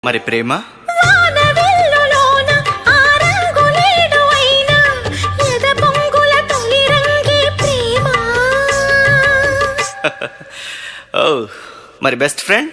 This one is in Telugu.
మరి ప్రేమ వానవిల్లులోన ఆ రంగులేడు అయినా ఎద పొంగుల తొలి రంగే ప్రేమ. ఓ మరి బెస్ట్ ఫ్రెండ్